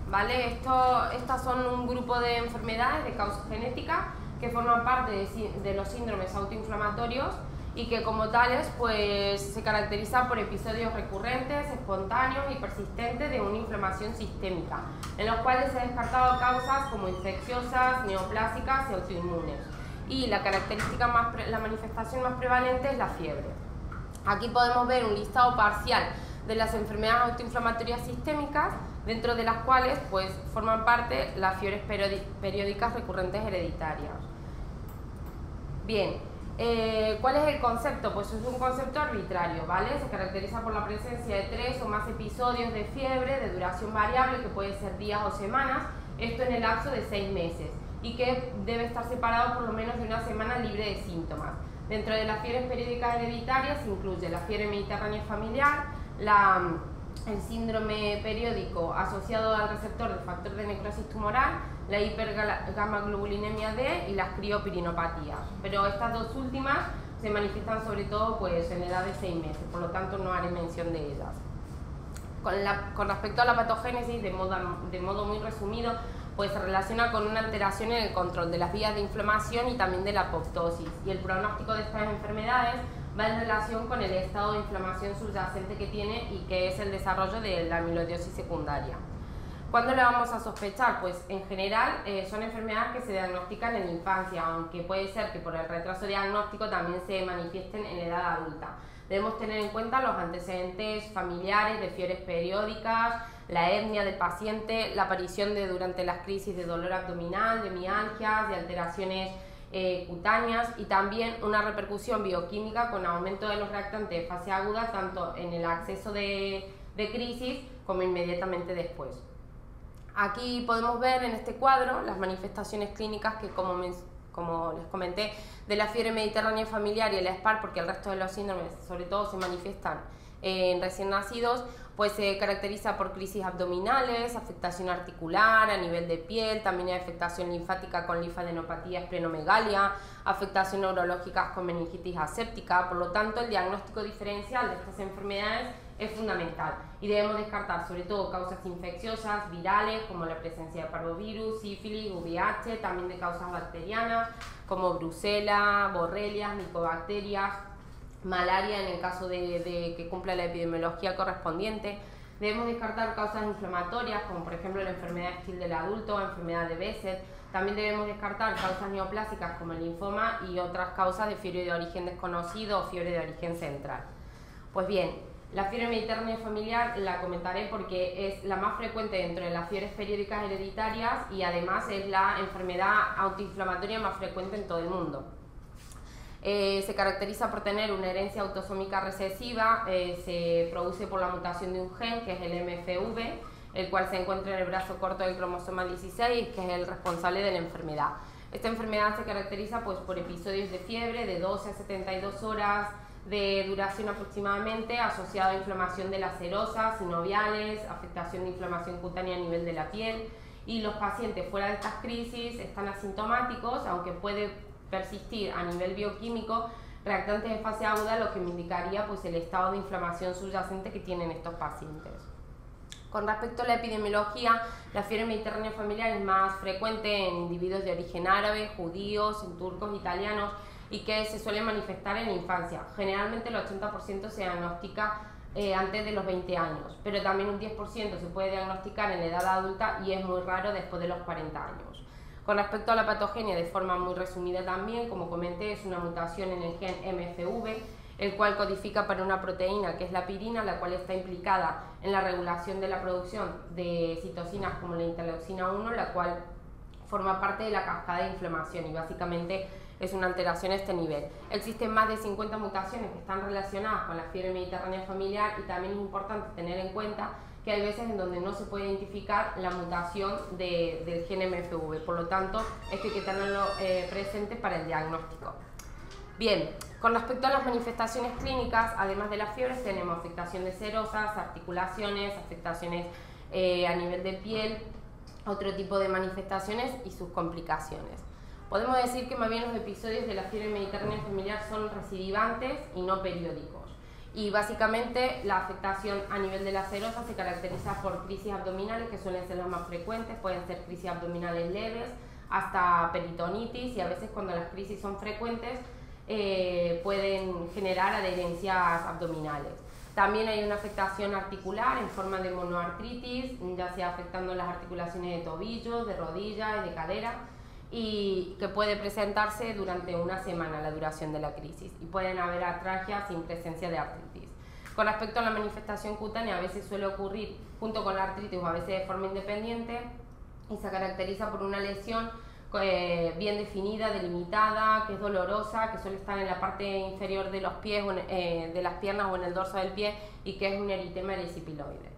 ¿vale? Estas son un grupo de enfermedades de causa genética que forman parte de los síndromes autoinflamatorios y que como tales pues se caracterizan por episodios recurrentes, espontáneos y persistentes de una inflamación sistémica, en los cuales se han descartado causas como infecciosas, neoplásicas y autoinmunes. Y la manifestación más prevalente es la fiebre. Aquí podemos ver un listado parcial de las enfermedades autoinflamatorias sistémicas, dentro de las cuales pues forman parte las fiebres periódicas recurrentes hereditarias. Bien, ¿cuál es el concepto? Pues es un concepto arbitrario, ¿vale? Se caracteriza por la presencia de 3 o más episodios de fiebre de duración variable, que puede ser días o semanas, esto en el lapso de 6 meses, y que debe estar separado por lo menos de una semana libre de síntomas. Dentro de las fiebres periódicas hereditarias se incluye la fiebre mediterránea familiar, el síndrome periódico asociado al receptor del factor de necrosis tumoral, la hipergamaglobulinemia D y las criopirinopatías. Pero estas dos últimas se manifiestan sobre todo pues, en edad de 6 meses, por lo tanto no haré mención de ellas. Con respecto a la patogénesis, de modo muy resumido, pues se relaciona con una alteración en el control de las vías de inflamación y también de la apoptosis. Y el pronóstico de estas enfermedades va en relación con el estado de inflamación subyacente que tiene y que es el desarrollo de la amiloidosis secundaria. ¿Cuándo la vamos a sospechar? Pues en general son enfermedades que se diagnostican en la infancia, aunque puede ser que por el retraso diagnóstico también se manifiesten en edad adulta. Debemos tener en cuenta los antecedentes familiares de fiebres periódicas, la etnia del paciente, la aparición durante las crisis de dolor abdominal, de mialgias, de alteraciones cutáneas y también una repercusión bioquímica con aumento de los reactantes de fase aguda tanto en el acceso de crisis como inmediatamente después. Aquí podemos ver en este cuadro las manifestaciones clínicas que como les comenté de la fiebre mediterránea familiar y el SPAR, porque el resto de los síndromes sobre todo se manifiestan en recién nacidos, pues se caracteriza por crisis abdominales, afectación articular, a nivel de piel, también hay afectación linfática con linfadenopatía, esplenomegalia, afectación neurológica con meningitis aséptica. Por lo tanto, el diagnóstico diferencial de estas enfermedades es fundamental y debemos descartar sobre todo causas infecciosas, virales, como la presencia de parvovirus, sífilis, VIH, también de causas bacterianas como brucela, borrelias, micobacterias, malaria en el caso de que cumpla la epidemiología correspondiente. Debemos descartar causas inflamatorias como por ejemplo la enfermedad de Still del adulto, enfermedad de Behçet. También debemos descartar causas neoplásicas como el linfoma y otras causas de fiebre de origen desconocido o fiebre de origen central. Pues bien, la fiebre mediterránea familiar la comentaré porque es la más frecuente dentro de las fiebres periódicas hereditarias y además es la enfermedad autoinflamatoria más frecuente en todo el mundo. Se caracteriza por tener una herencia autosómica recesiva, se produce por la mutación de un gen que es el MFV, el cual se encuentra en el brazo corto del cromosoma 16, que es el responsable de la enfermedad. Esta enfermedad se caracteriza pues, por episodios de fiebre de 12 a 72 horas de duración aproximadamente, asociado a inflamación de las serosas, sinoviales, afectación de inflamación cutánea a nivel de la piel, y los pacientes fuera de estas crisis están asintomáticos, aunque puede persistir a nivel bioquímico reactantes de fase aguda, lo que me indicaría pues, el estado de inflamación subyacente que tienen estos pacientes. Con respecto a la epidemiología, la fiebre mediterránea familiar es más frecuente en individuos de origen árabe, judíos, en turcos, italianos y que se suele manifestar en la infancia. Generalmente el 80% se diagnostica antes de los 20 años, pero también un 10% se puede diagnosticar en la edad adulta y es muy raro después de los 40 años. Con respecto a la patogenia, de forma muy resumida también, como comenté, es una mutación en el gen MFV, el cual codifica para una proteína que es la pirina, la cual está implicada en la regulación de la producción de citocinas como la interleucina 1, la cual forma parte de la cascada de inflamación y básicamente es una alteración a este nivel. Existen más de 50 mutaciones que están relacionadas con la fiebre mediterránea familiar y también es importante tener en cuenta que hay veces en donde no se puede identificar la mutación del gen MFV, por lo tanto esto hay que tenerlo presente para el diagnóstico. Bien, con respecto a las manifestaciones clínicas, además de las fiebres tenemos afectación de serosas, articulaciones, afectaciones a nivel de piel, otro tipo de manifestaciones y sus complicaciones. Podemos decir que más bien los episodios de la fiebre mediterránea familiar son recidivantes y no periódicos. Y básicamente la afectación a nivel de la serosa se caracteriza por crisis abdominales, que suelen ser las más frecuentes, pueden ser crisis abdominales leves, hasta peritonitis, y a veces cuando las crisis son frecuentes pueden generar adherencias abdominales. También hay una afectación articular en forma de monoartritis, ya sea afectando las articulaciones de tobillos, de rodilla y de cadera, y que puede presentarse durante una semana la duración de la crisis, y pueden haber artralgias sin presencia de artritis. Con respecto a la manifestación cutánea, a veces suele ocurrir junto con la artritis o a veces de forma independiente, y se caracteriza por una lesión bien definida, delimitada, que es dolorosa, que suele estar en la parte inferior de los pies, de las piernas o en el dorso del pie, y que es un eritema erisipiloide.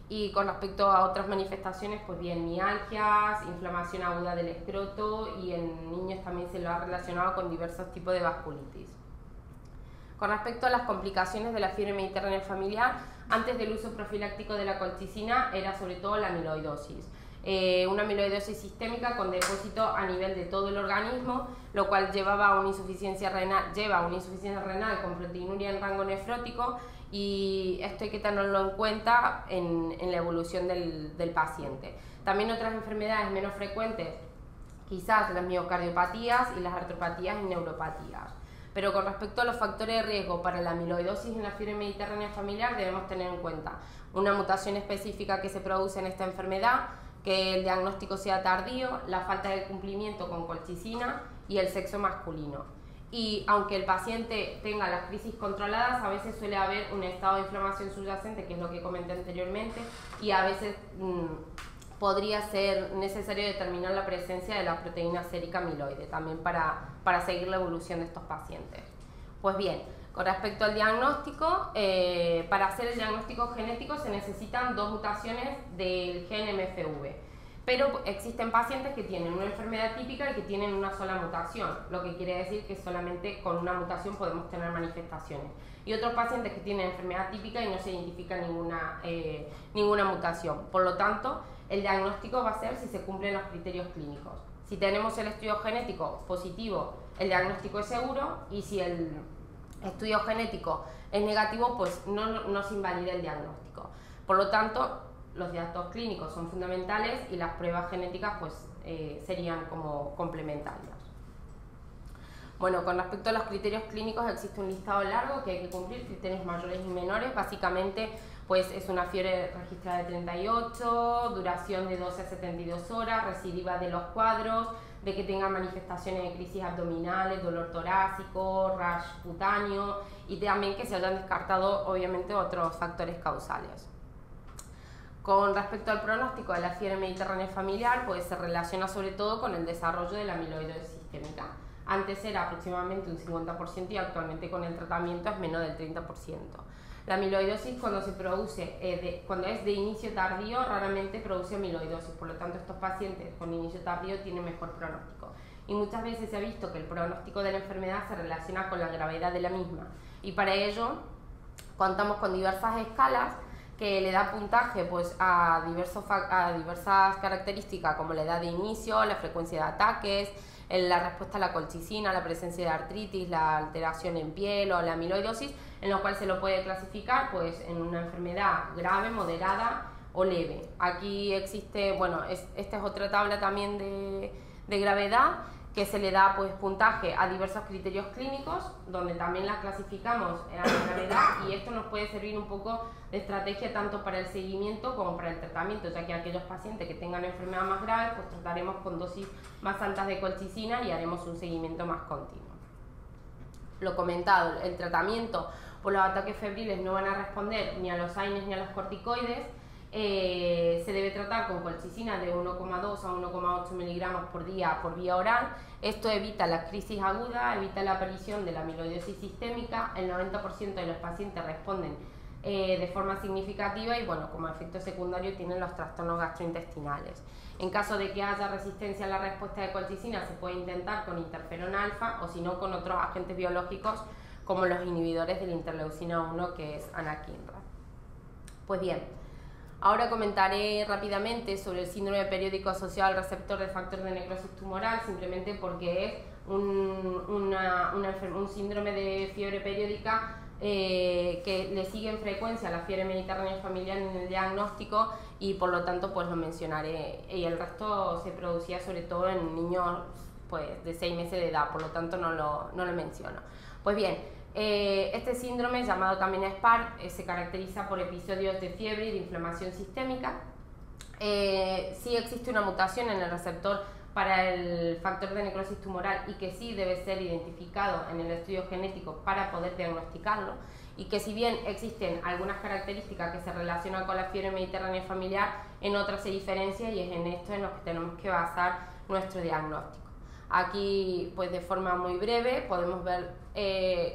Y con respecto a otras manifestaciones, pues bien, mialgias, inflamación aguda del escroto, y en niños también se lo ha relacionado con diversos tipos de vasculitis. Con respecto a las complicaciones de la fiebre mediterránea familiar, antes del uso profiláctico de la colchicina era sobre todo la amiloidosis. Una amiloidosis sistémica con depósito a nivel de todo el organismo, lo cual lleva a una insuficiencia renal con proteinuria en rango nefrótico, y esto hay que tenerlo en cuenta en la evolución del paciente. También otras enfermedades menos frecuentes, quizás las miocardiopatías y las artropatías y neuropatías. Pero con respecto a los factores de riesgo para la amiloidosis en la fiebre mediterránea familiar, debemos tener en cuenta una mutación específica que se produce en esta enfermedad, que el diagnóstico sea tardío, la falta de cumplimiento con colchicina y el sexo masculino. Y aunque el paciente tenga las crisis controladas, a veces suele haber un estado de inflamación subyacente, que es lo que comenté anteriormente, y a veces podría ser necesario determinar la presencia de la proteína sérica amiloide, también para seguir la evolución de estos pacientes. Pues bien, con respecto al diagnóstico, para hacer el diagnóstico genético se necesitan 2 mutaciones del gen MFV, pero existen pacientes que tienen una enfermedad típica y que tienen una sola mutación, lo que quiere decir que solamente con una mutación podemos tener manifestaciones. Y otros pacientes que tienen enfermedad típica y no se identifica ninguna mutación. Por lo tanto, el diagnóstico va a ser si se cumplen los criterios clínicos. Si tenemos el estudio genético positivo, el diagnóstico es seguro, y si el estudio genético es negativo, pues no se invalida el diagnóstico. Por lo tanto, los datos clínicos son fundamentales y las pruebas genéticas pues serían como complementarias. Bueno, con respecto a los criterios clínicos existe un listado largo que hay que cumplir, criterios mayores y menores. Básicamente pues es una fiebre registrada de 38, duración de 12 a 72 horas, recidiva de los cuadros, de que tengan manifestaciones de crisis abdominales, dolor torácico, rash cutáneo, y también que se hayan descartado obviamente otros factores causales. Con respecto al pronóstico de la fiebre mediterránea familiar, pues se relaciona sobre todo con el desarrollo de la amiloidosis sistémica. Antes era aproximadamente un 50% y actualmente con el tratamiento es menos del 30%. La amiloidosis, cuando se produce, cuando es de inicio tardío, raramente produce amiloidosis, por lo tanto estos pacientes con inicio tardío tienen mejor pronóstico. Y muchas veces se ha visto que el pronóstico de la enfermedad se relaciona con la gravedad de la misma, y para ello contamos con diversas escalas que le da puntaje pues, a diversas características, como la edad de inicio, la frecuencia de ataques, la respuesta a la colchicina, la presencia de artritis, la alteración en piel o la amiloidosis, en lo cual se lo puede clasificar pues, en una enfermedad grave, moderada o leve. Aquí existe, bueno, esta es otra tabla también de gravedad, que se le da pues, puntaje a diversos criterios clínicos, donde también las clasificamos a la gravedad, y esto nos puede servir un poco de estrategia tanto para el seguimiento como para el tratamiento, ya que aquellos pacientes que tengan enfermedad más grave, pues trataremos con dosis más altas de colchicina y haremos un seguimiento más continuo. Lo comentado, el tratamiento por los ataques febriles no van a responder ni a los AINES ni a los corticoides. Se debe tratar con colchicina de 1,2 a 1,8 miligramos por día por vía oral. Esto evita la crisis aguda, evita la aparición de la amiloidosis sistémica. El 90% de los pacientes responden de forma significativa y, bueno, como efecto secundario tienen los trastornos gastrointestinales. En caso de que haya resistencia a la respuesta de colchicina, se puede intentar con interferón alfa o si no con otros agentes biológicos como los inhibidores de la interleucina 1, que es anakinra. Pues bien, ahora comentaré rápidamente sobre el síndrome periódico asociado al receptor de factor de necrosis tumoral, simplemente porque es un síndrome de fiebre periódica que le sigue en frecuencia a la fiebre mediterránea familiar en el diagnóstico, y por lo tanto pues lo mencionaré, y el resto se producía sobre todo en niños pues de 6 meses de edad, por lo tanto no lo menciono. Pues bien, este síndrome, llamado también SPAR, se caracteriza por episodios de fiebre y de inflamación sistémica. Sí existe una mutación en el receptor para el factor de necrosis tumoral, y que sí debe ser identificado en el estudio genético para poder diagnosticarlo, y que si bien existen algunas características que se relacionan con la fiebre mediterránea familiar, en otras se diferencia, y es en esto en lo que tenemos que basar nuestro diagnóstico. Aquí, pues de forma muy breve, podemos ver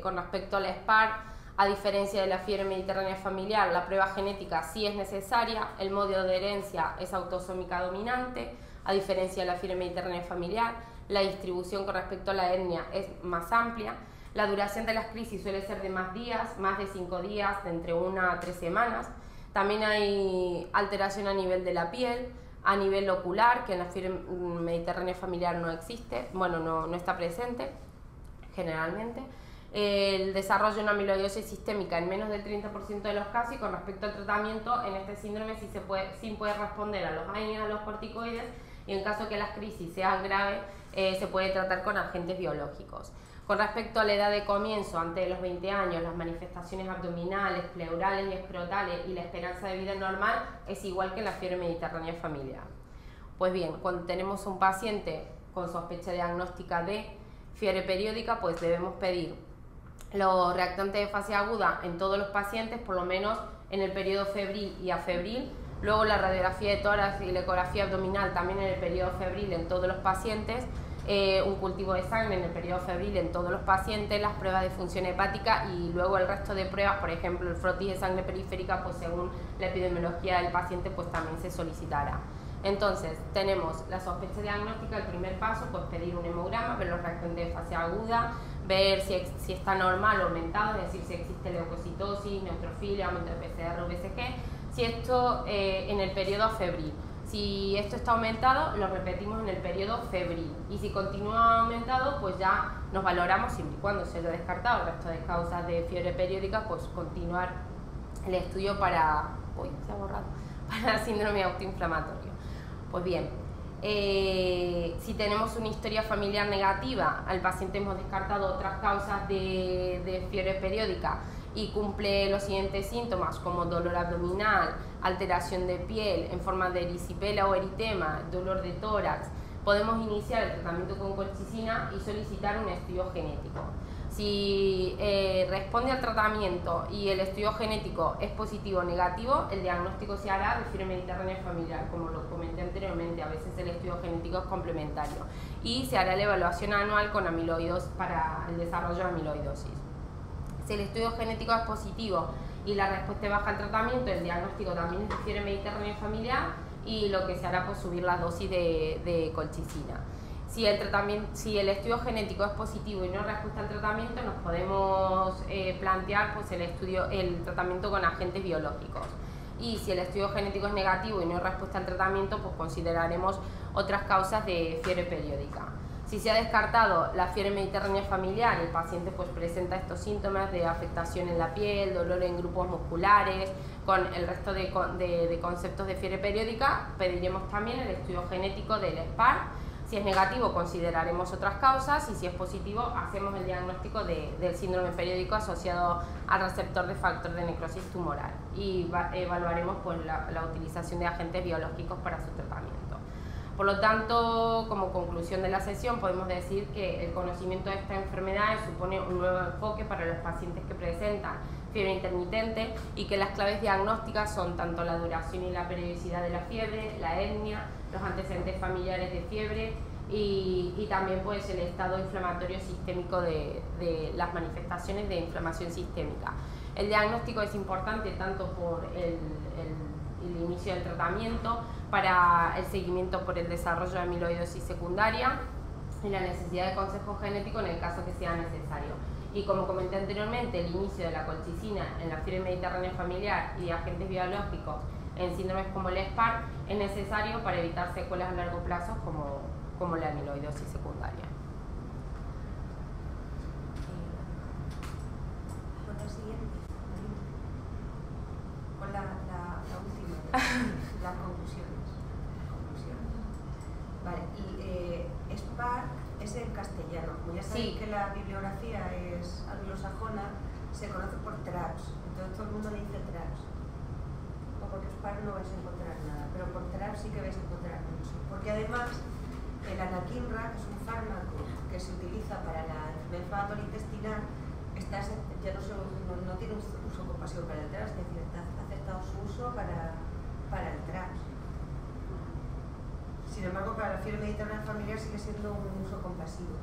con respecto al SPAR, a diferencia de la fiebre mediterránea familiar, la prueba genética sí es necesaria, el modo de herencia es autosómica dominante, a diferencia de la fiebre mediterránea familiar, la distribución con respecto a la etnia es más amplia, la duración de las crisis suele ser de más días, más de 5 días, de entre 1 a 3 semanas. También hay alteración a nivel de la piel, a nivel ocular, que en la fiebre mediterránea familiar no existe, bueno, no está presente generalmente. El desarrollo de una amiloidosis sistémica en menos del 30% de los casos, y con respecto al tratamiento, en este síndrome sí puede responder a los AINES, a los corticoides, y en caso que las crisis sean graves, se puede tratar con agentes biológicos. Con respecto a la edad de comienzo, antes de los 20 años, las manifestaciones abdominales, pleurales y escrotales y la esperanza de vida normal es igual que en la fiebre mediterránea familiar. Pues bien, cuando tenemos un paciente con sospecha diagnóstica de fiebre periódica, pues debemos pedir los reactantes de fase aguda en todos los pacientes, por lo menos en el periodo febril y afebril. Luego la radiografía de tórax y la ecografía abdominal también en el periodo febril en todos los pacientes. Un cultivo de sangre en el periodo febril en todos los pacientes, las pruebas de función hepática, y luego el resto de pruebas, por ejemplo el frotis de sangre periférica, pues según la epidemiología del paciente pues también se solicitará. Entonces tenemos la sospecha diagnóstica, el primer paso, pues pedir un hemograma, ver los reactantes de fase aguda, ver si está normal o aumentado, es decir, si existe leucocitosis, neutrofilia, aumento de PCR o BCG, si esto en el periodo febril. Si esto está aumentado, lo repetimos en el periodo febril, y si continúa aumentado, pues ya nos valoramos, siempre y cuando se haya descartado el resto de causas de fiebre periódica, pues continuar el estudio para síndrome autoinflamatorio. Pues bien, si tenemos una historia familiar negativa, al paciente hemos descartado otras causas de fiebre periódica y cumple los siguientes síntomas como dolor abdominal, alteración de piel en forma de erisipela o eritema, dolor de tórax, podemos iniciar el tratamiento con colchicina y solicitar un estudio genético. Si responde al tratamiento y el estudio genético es positivo o negativo, el diagnóstico se hará de fiebre mediterránea familiar, como lo comenté anteriormente. A veces el estudio genético es complementario, y se hará la evaluación anual con amiloidos para el desarrollo de amiloidosis. Si el estudio genético es positivo y la respuesta es baja al tratamiento, el diagnóstico también es de fiebre mediterránea familiar, y lo que se hará pues subir la dosis de colchicina. Si el estudio genético es positivo y no respuesta al tratamiento, nos podemos plantear pues el tratamiento con agentes biológicos. Y si el estudio genético es negativo y no respuesta al tratamiento, pues consideraremos otras causas de fiebre periódica. Si se ha descartado la fiebre mediterránea familiar, el paciente pues presenta estos síntomas de afectación en la piel, dolor en grupos musculares, con el resto de conceptos de fiebre periódica, pediremos también el estudio genético del SPAR. Si es negativo, consideraremos otras causas, y si es positivo, hacemos el diagnóstico del síndrome periódico asociado al receptor de factor de necrosis tumoral, y evaluaremos pues, la utilización de agentes biológicos para su tratamiento. Por lo tanto, como conclusión de la sesión, podemos decir que el conocimiento de estas enfermedades supone un nuevo enfoque para los pacientes que presentan fiebre intermitente, y que las claves diagnósticas son tanto la duración y la periodicidad de la fiebre, la etnia, los antecedentes familiares de fiebre y también pues, el estado inflamatorio sistémico de las manifestaciones de inflamación sistémica. El diagnóstico es importante tanto por el inicio del tratamiento, para el seguimiento por el desarrollo de amiloidosis secundaria y la necesidad de consejo genético en el caso que sea necesario. Y como comenté anteriormente, el inicio de la colchicina en la fiebre mediterránea familiar y agentes biológicos en síndromes como el SPAR es necesario para evitar secuelas a largo plazo como la amiloidosis secundaria. en castellano. Como ya sabéis que la bibliografía es anglosajona, se conoce por TRAPS. Entonces todo el mundo le dice TRAPS. O porque SPAR no vais a encontrar nada, pero por TRAPS sí que vais a encontrar mucho. Porque además el anakinra, que es un fármaco que se utiliza para la enfermedad inflamatoria intestinal, ya no tiene un uso compasivo para el TRAPS, es decir, está aceptado su uso para el TRAPS. Sin embargo, para la fiebre mediterránea familiar sigue siendo un uso compasivo.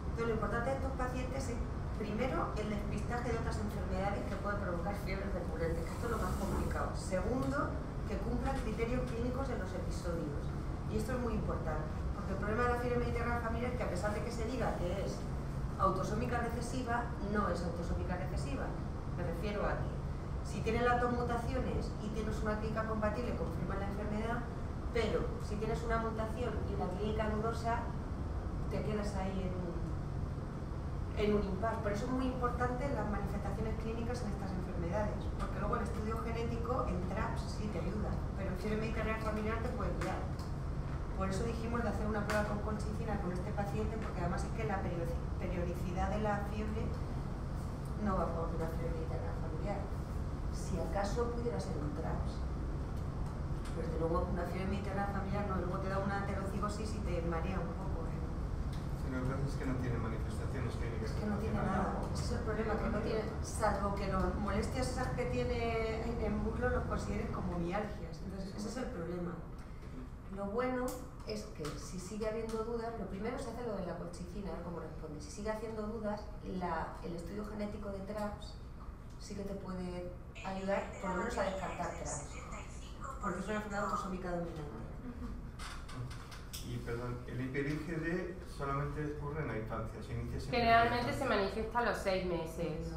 Entonces, lo importante de estos pacientes es, primero, el despistaje de otras enfermedades que pueden provocar fiebres recurrentes, que esto es lo más complicado. Segundo, que cumplan criterios clínicos en los episodios. Y esto es muy importante, porque el problema de la fiebre mediterránea familiar es que, a pesar de que se diga que es autosómica recesiva, no es autosómica recesiva. Me refiero a que si tienes las dos mutaciones y tienes una clínica compatible, confirma la enfermedad, pero si tienes una mutación y una clínica dudosa, te quedas ahí en un impasse. Por eso es muy importante las manifestaciones clínicas en estas enfermedades, porque luego el estudio genético en TRAPS sí te ayuda, pero en fiebre mediterránea familiar te puede guiar. Por eso dijimos de hacer una prueba con colchicina con este paciente, porque además es que la periodicidad de la fiebre no va por una fiebre mediterránea familiar. Si acaso pudiera ser un TRAPS. Pero desde luego una fiebre mediterránea familiar no, luego te da una aterocigosis y te marea un poco. Sí, lo que pasa es que no tiene manifestaciones clínicas. Es que no tiene nada, ese es el problema, que no tiene, salvo que las molestias esas que tiene en muslo los consideres como mialgias. Entonces ese es el problema. Lo bueno es que si sigue habiendo dudas, lo primero se hace lo de la colchicina, a ver cómo responde. Si sigue haciendo dudas, el estudio genético de TRAPS sí que te puede ayudar por lo menos a descartar TRAPS, porque es una enfermedad autosómica dominante. Y perdón, el hiper-IgD solamente ocurre en la infancia, se inicia generalmente se manifiesta a los 6 meses.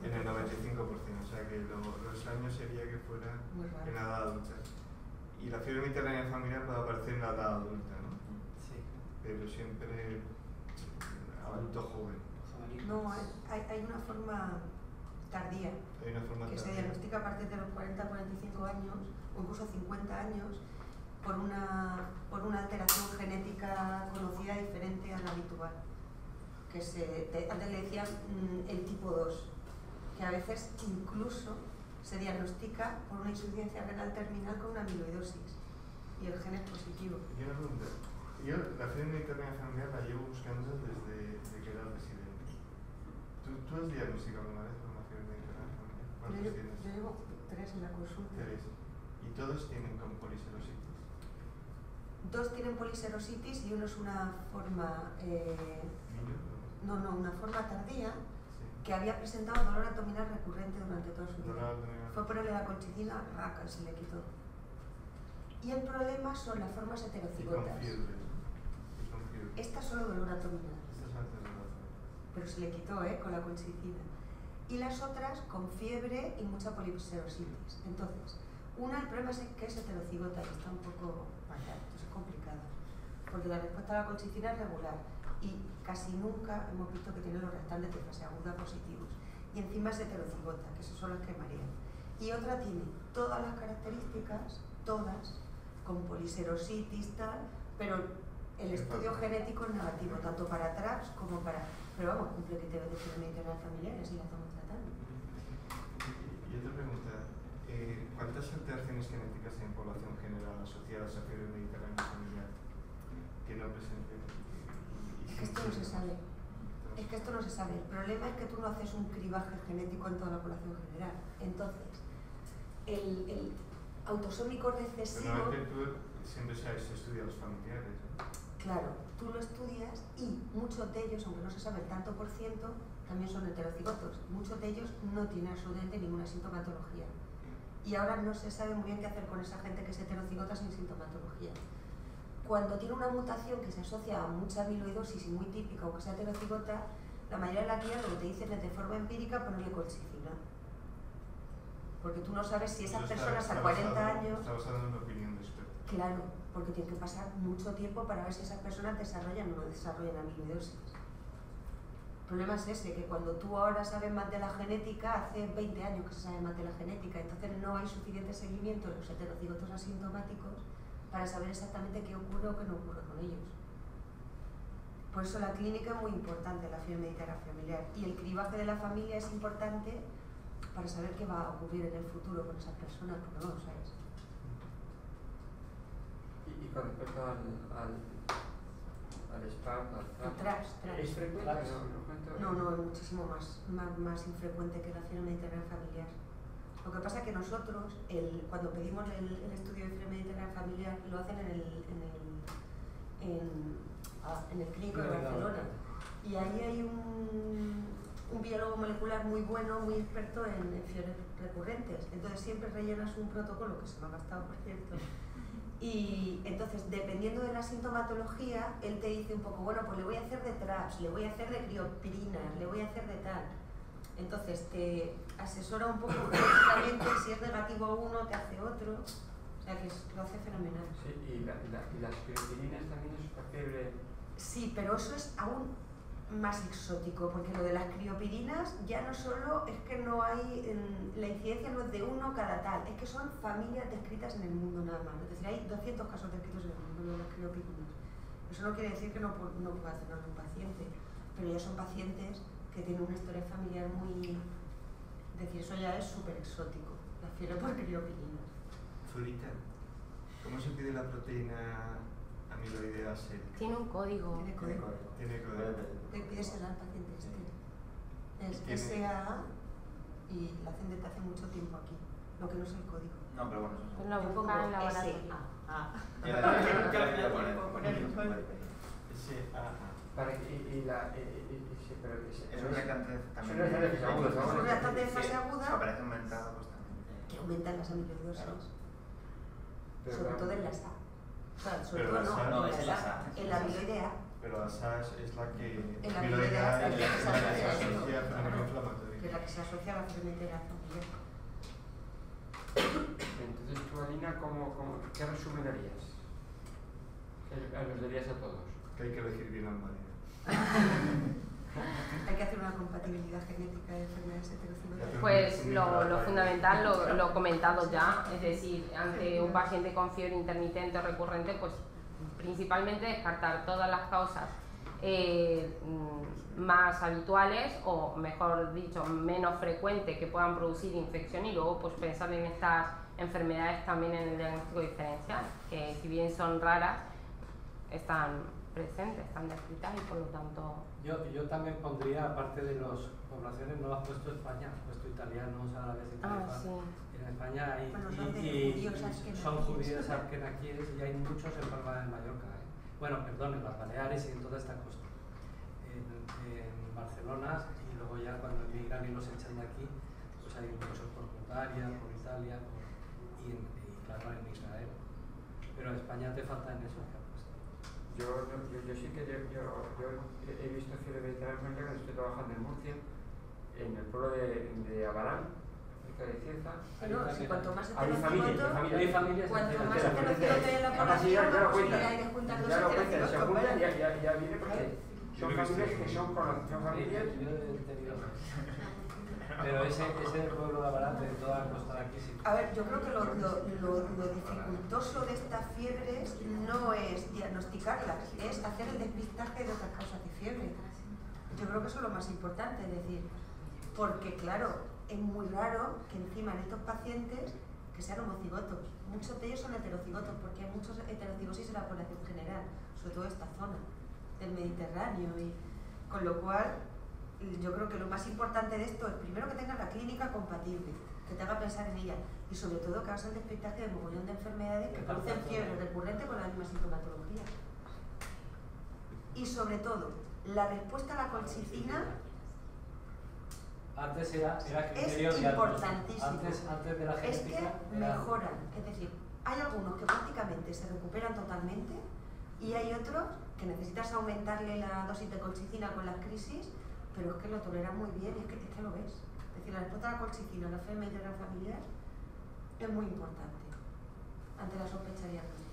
En el 95%, o sea que los años sería que fuera en la edad adulta. Y la fiebre mediterránea familiar puede aparecer en la edad adulta, ¿no? Sí. Pero siempre adulto joven. No, hay una forma tardía, Hay una forma que tardía. se diagnostica a partir de los 40-45 años, o incluso 50 años, por una alteración genética conocida diferente a la habitual. Que antes le decían el tipo 2, que a veces incluso se diagnostica por una insuficiencia renal terminal con una amiloidosis y el gen es positivo. Y una pregunta, yo la fiebre mediterránea familiar la llevo buscando desde que era residente. ¿Tú has diagnosticado alguna vez una fiebre mediterránea familiar? ¿Cuántos tienes? Yo llevo 3 en la consulta. 3. ¿Y todos tienen con poliserositis? 2 tienen poliserositis y uno es una forma una forma tardía, sí, que había presentado dolor abdominal recurrente durante toda su vida. Fue ponerle la colchicina, raca, se le quitó. Y el problema son las formas heterocigotas. Esta solo dolor abdominal. Pero se le quitó, con la colchicina. Y las otras con fiebre y mucha poliserositis. Entonces, el problema es que es heterocigota y está un poco marcado, entonces es complicado. Porque la respuesta a la colchicina es regular y casi nunca hemos visto que tiene los restantes de fase aguda positivos. Y encima es heterocigota, que esos son los que marean. Y otra tiene todas las características, todas, con poliserositis, tal, pero el estudio genético es negativo, tanto para TRAPS como para... Pero vamos, cumple criterios de fiebre mediterránea familiar y así la estamos tratando. Y otra pregunta, ¿cuántas alteraciones genéticas hay en población general asociadas a fiebre mediterránea familiar que no presenten? Es que esto no se sabe. Es que esto no se sabe. El problema es que tú no haces un cribaje genético en toda la población general. Entonces, el autosómico recesivo... Pero tú siempre se estudia a los familiares, ¿no? Claro, tú lo estudias y muchos de ellos, aunque no se sabe el tanto por ciento, también son heterocigotos. Muchos de ellos no tienen absolutamente ninguna sintomatología. Y ahora no se sabe muy bien qué hacer con esa gente que es heterocigota sin sintomatología. Cuando tiene una mutación que se asocia a mucha amiloidosis y muy típica, aunque sea heterocigota, la mayoría de las guías lo que te dicen es de forma empírica ponerle colchicina. Porque tú no sabes si esas personas a 40 años... Está basado en una opinión de experto. Claro, porque tiene que pasar mucho tiempo para ver si esas personas desarrollan o no desarrollan amiloidosis. El problema es ese, que cuando tú ahora sabes más de la genética, hace 20 años que se sabe más de la genética, entonces no hay suficiente seguimiento de los heterocigotos asintomáticos para saber exactamente qué ocurre o qué no ocurre con ellos. Por eso la clínica es muy importante, la fiebre mediterránea familiar. Y el cribaje de la familia es importante para saber qué va a ocurrir en el futuro con esas personas, porque no lo sabes. Y con respecto al SPAP, al TRAPS. ¿es frecuente? No, es muchísimo más infrecuente que la fiebre mediterránea familiar. Lo que pasa es que nosotros, cuando pedimos el estudio de fiebre mediterránea familiar, lo hacen en el clínico de Barcelona. Y ahí hay un biólogo molecular muy bueno, muy experto en fiebres recurrentes. Entonces siempre rellenas un protocolo, que se me ha gastado, por cierto. Y entonces, dependiendo de la sintomatología, él te dice un poco, bueno, pues le voy a hacer de TRAPS, le voy a hacer de criopirinas, le voy a hacer de tal. Entonces te asesora un poco genéticamente, si es negativo a uno, te hace otro. O sea que lo hace fenomenal. Sí, y las criopirinas también es para fiebre. Sí, pero eso es aún más exótico, porque lo de las criopirinas ya no solo es que no hay, la incidencia no es de uno cada tal, es que son familias descritas en el mundo nada más. Es decir, hay 200 casos descritos en el mundo de las criopirinas. Eso no quiere decir que no pueda tener un paciente, pero ya son pacientes que tienen una historia familiar muy... Es decir, eso ya es súper exótico, la fiebre por criopirinas. Zurita, ¿cómo se pide la proteína amiloidea C? Tiene un código. Tiene código. Tiene código. Le pides al paciente este. Es SAA y la hacen desde hace mucho tiempo aquí, lo que no es el código. No, pero bueno, eso Pues lo busca en laboratorio. SAA. Para y la pero es un reactante también. Es un reactante de fase aguda, ¿sabes? Es un reactante de fase aguda. Su operación aumentada, pues también. Que aumentan las amiloidosas. Pero Sobre claro. todo en la SA. O sea, sobre Pero todo la SA no, no, en es la la SA. SA. En la amiloidea. Pero la SAS es la que En la amiloidea amiloidea es la que se es asocia al fenómeno que inflamatorio. es la que se asocia a la fermentera familiar. Entonces tú, Alina, ¿qué resumen harías? Los darías a todos. Que hay que elegir bien al marido. Hay que hacer una compatibilidad genética de enfermedades heterocigóticas. Pues lo fundamental lo he comentado ya, es decir, ante un paciente con fiebre intermitente o recurrente, pues principalmente descartar todas las causas más habituales o, mejor dicho, menos frecuentes que puedan producir infección y luego pues pensar en estas enfermedades también en el diagnóstico diferencial, que si bien son raras, están presentes, están descritas y por lo tanto... Yo también pondría, aparte de las poblaciones, no has puesto España, has puesto italianos, árabes y tal. sí. En España hay Bueno, son judíos askenaquíes y hay muchos en Palma de Mallorca. Bueno, perdón, en las Baleares y en toda esta costa. En Barcelona, y luego ya cuando emigran y los echan de aquí, pues hay muchos por Bulgaria, por Italia y claro, en Israel. Pero en España te falta en eso. Yo sí que yo he visto fiebre mediterránea cuando estoy trabajando en Murcia, en el pueblo de Abarán, cerca de Cieza. No, si cuanto más Hay familias cuanto más enteras. heterocigótica hay la Ahora sí, población, ya lo más cuentan. posibilidad hay de juntar dos Ya lo cuentan, se juntan heterocigóticos. ya viene porque son familias que son familias. Pero ese pueblo de Abarán, de toda la costa de aquí, sí. A ver, yo creo que lo dificultoso de estas fiebres no es diagnosticarlas, es hacer el despistaje de otras causas de fiebre. Yo creo que eso es lo más importante, es decir, porque claro, es muy raro que encima en estos pacientes que sean homocigotos. Muchos de ellos son heterocigotos porque hay muchos heterocigosis en la población general, sobre todo esta zona del Mediterráneo, y con lo cual yo creo que lo más importante de esto es primero que tengas la clínica compatible, que te haga pensar en ella, y sobre todo que hagas el despistaje de mogollón de enfermedades que producen fiebre recurrente con la misma sintomatología. Y sobre todo, la respuesta a la colchicina antes era es criterio importantísimo. Antes de la Es genética que mejoran, es decir, hay algunos que prácticamente se recuperan totalmente y hay otros que necesitas aumentarle la dosis de colchicina con las crisis, pero es que lo toleran muy bien y es que lo ves. Es decir, la respuesta a la colchicina, a la fiebre mediterránea familiar, es muy importante ante la sospecha diagnóstica.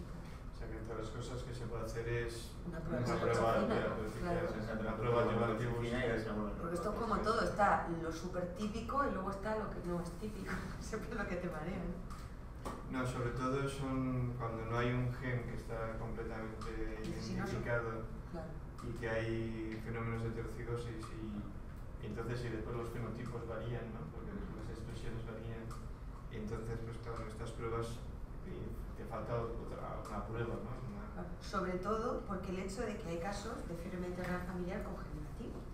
O sea que entre las cosas que se puede hacer es Una una prueba prueba de terapéutica, claro. una prueba de antibióticos. Porque esto es como todo, está lo súper típico y luego está lo que no es típico, siempre lo que te marea, ¿no? No, sobre todo son cuando no hay un gen que está completamente Y si no son- identificado Claro. y que hay fenómenos heterocigosis y entonces si después los fenotipos varían, ¿no? Porque las expresiones varían, y entonces pues claro, en estas pruebas te falta una prueba, ¿no? Sobre todo porque el hecho de que hay casos de fiebre mediterránea familiar congenerativos.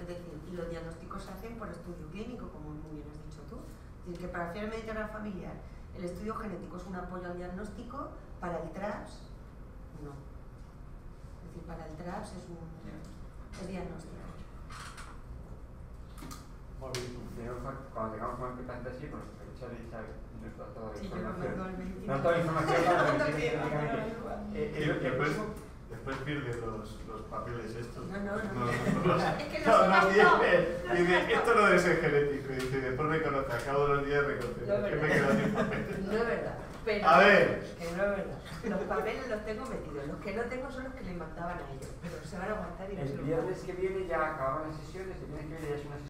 Es decir, y los diagnósticos se hacen por estudio clínico, como muy bien has dicho tú. Es decir, que para fiebre mediterránea familiar el estudio genético es un apoyo al diagnóstico, para el TRAPS no. Es decir, para el TRAPS es diagnóstico. Cuando tengamos un paciente así, pues echar nos da toda la Sí, yo información. lo mando Nos da toda la información para Después pierde los papeles estos. No. Es que dice, esto no debe ser genético. Y dice, después reconoce, al cabo de los días reconoce. No es que me verdad. quedo sin papeles. No es verdad. Pero A ver. que no es verdad. Los papeles los tengo metidos. Los que no tengo son los que les mandaban a ellos. Pero se van a aguantar y no se El los viernes que viene ya acababan las sesiones, el viernes que viene ya es una sesión.